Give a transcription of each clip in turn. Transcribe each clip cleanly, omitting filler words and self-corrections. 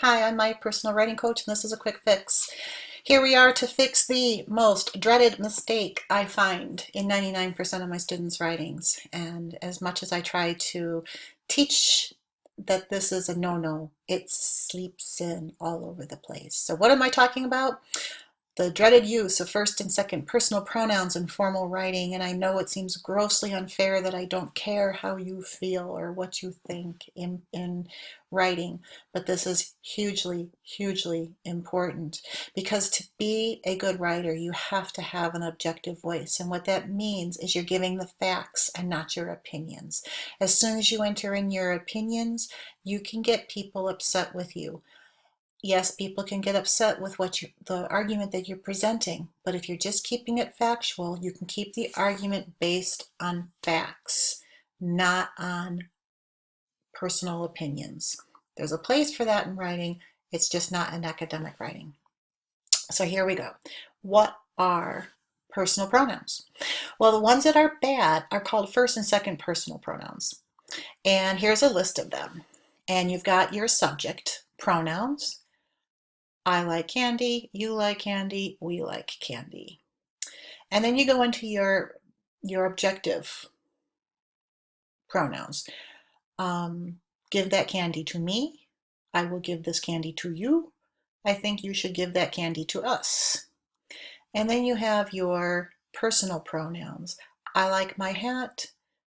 Hi, I'm my personal writing coach, and this is a quick fix. Here we are to fix the most dreaded mistake I find in 99% of my students' writings. And as much as I try to teach that this is a no-no, it sleeps in all over the place. So what am I talking about? The dreaded use of first and second personal pronouns in formal writing, and I know it seems grossly unfair that I don't care how you feel or what you think in writing, but this is hugely, hugely important because to be a good writer, you have to have an objective voice, and what that means is you're giving the facts and not your opinions. As soon as you enter in your opinions, you can get people upset with you. Yes, people can get upset with the argument that you're presenting, but if you're just keeping it factual, you can keep the argument based on facts, not on personal opinions. There's a place for that in writing, it's just not in academic writing. So here we go. What are personal pronouns? Well, the ones that are bad are called first and second personal pronouns. And here's a list of them. And you've got your subject pronouns. I like candy, you like candy, we like candy. And then you go into your objective pronouns. Give that candy to me. I will give this candy to you. I think you should give that candy to us. And then you have your personal pronouns. I like my hat.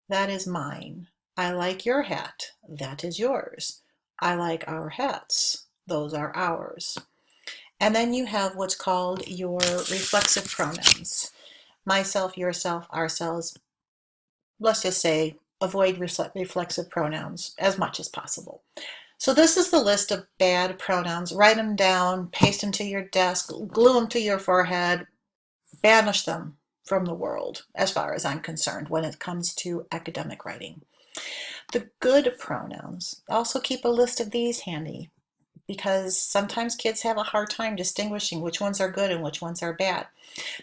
That is mine. I like your hat. That is yours. I like our hats. Those are ours. And then you have what's called your reflexive pronouns. Myself, yourself, ourselves. Let's just say avoid reflexive pronouns as much as possible. So this is the list of bad pronouns. Write them down, paste them to your desk, glue them to your forehead, banish them from the world as far as I'm concerned when it comes to academic writing. The good pronouns, also keep a list of these handy, because sometimes kids have a hard time distinguishing which ones are good and which ones are bad.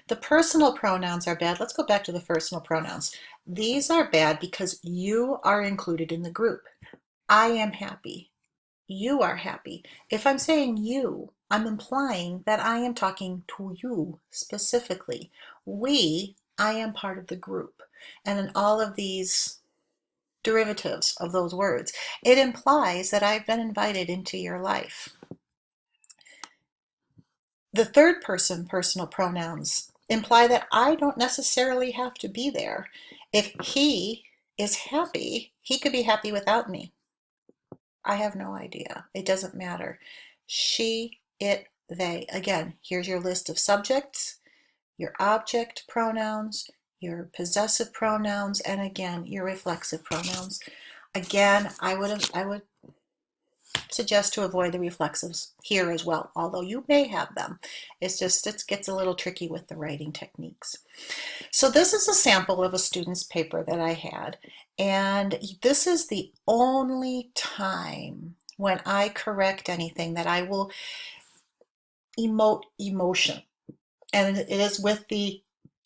The personal pronouns are bad. Let's go back to the personal pronouns. These are bad because you are included in the group. I am happy. You are happy. If I'm saying you, I'm implying that I am talking to you specifically. We, I am part of the group. And in all of these derivatives of those words, it implies that I've been invited into your life. The third person personal pronouns imply that I don't necessarily have to be there. If he is happy, he could be happy without me. I have no idea. It doesn't matter. She, it, they. Again, here's your list of subjects, your object pronouns, your possessive pronouns, and again, your reflexive pronouns. Again, I would suggest to avoid the reflexives here as well, although you may have them. It's just, it gets a little tricky with the writing techniques. So this is a sample of a student's paper that I had, and this is the only time when I correct anything that I will emote emotion. And it is with the,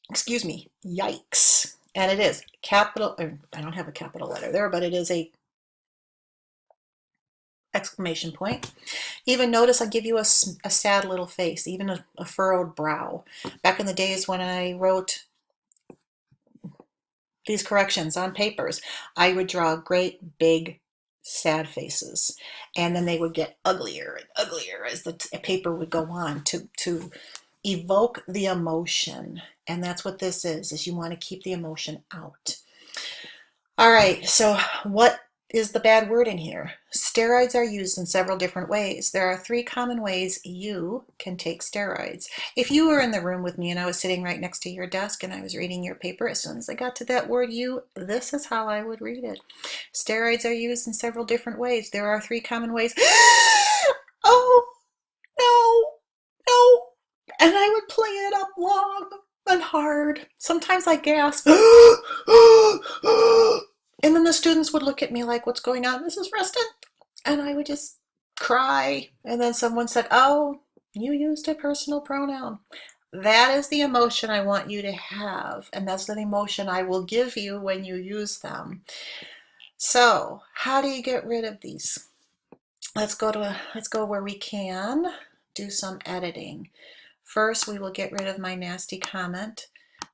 excuse me, yikes. And it is capital, I don't have a capital letter there, but it is a exclamation point. Even notice I give you a sad little face, even a furrowed brow. Back in the days when I wrote these corrections on papers, I would draw great big sad faces, and then they would get uglier and uglier as the paper would go on to evoke the emotion. And that's what this is you want to keep the emotion out. All right, so what is the bad word in here? Steroids are used in several different ways. There are 3 common ways you can take steroids. If you were in the room with me and I was sitting right next to your desk and I was reading your paper, as soon as I got to that word you, this is how I would read it. Steroids are used in several different ways. There are 3 common ways. Oh, no, no. And I would play it up long and hard. Sometimes I gasp. And then the students would look at me like, what's going on, Mrs. Preston? And I would just cry. And then someone said, oh, you used a personal pronoun. That is the emotion I want you to have. And that's the emotion I will give you when you use them. So how do you get rid of these? let's go where we can do some editing. First, we will get rid of my nasty comment.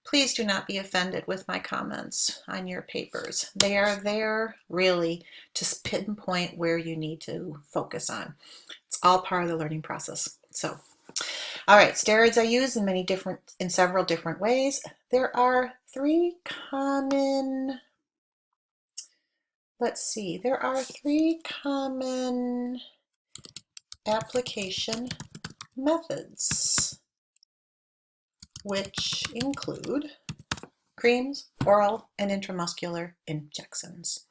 Please do not be offended with my comments on your papers. They are there really to pinpoint where you need to focus on. It's all part of the learning process. So, all right, steroids are used in several different ways. There are three common, there are three common application methods, which include creams, oral, and intramuscular injections.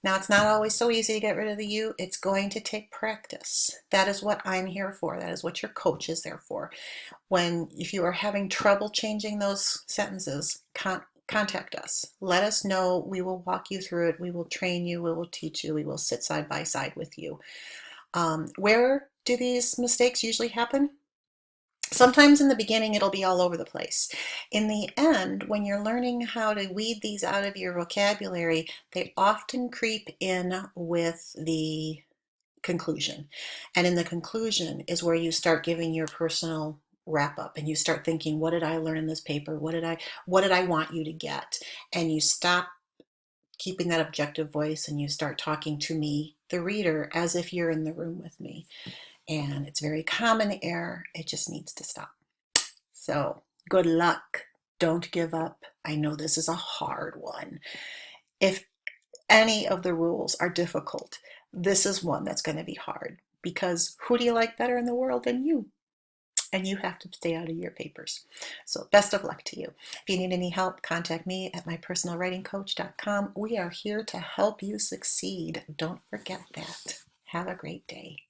Now, it's not always so easy to get rid of the U. It's going to take practice. That is what I'm here for. That is what your coach is there for. If you are having trouble changing those sentences, contact us. Let us know. We will walk you through it. We will train you. We will teach you. We will sit side by side with you. Where do these mistakes usually happen? Sometimes in the beginning, it'll be all over the place. In the end, when you're learning how to weed these out of your vocabulary, they often creep in with the conclusion. And in the conclusion is where you start giving your personal wrap up and you start thinking, what did I learn in this paper? What did I want you to get? And you stop keeping that objective voice and you start talking to me, the reader, as if you're in the room with me. And it's very common error. It just needs to stop. So good luck. Don't give up. I know this is a hard one. If any of the rules are difficult, this is one that's going to be hard because who do you like better in the world than you? And you have to stay out of your papers. So best of luck to you. If you need any help, contact me at mypersonalwritingcoach.com. We are here to help you succeed. Don't forget that. Have a great day.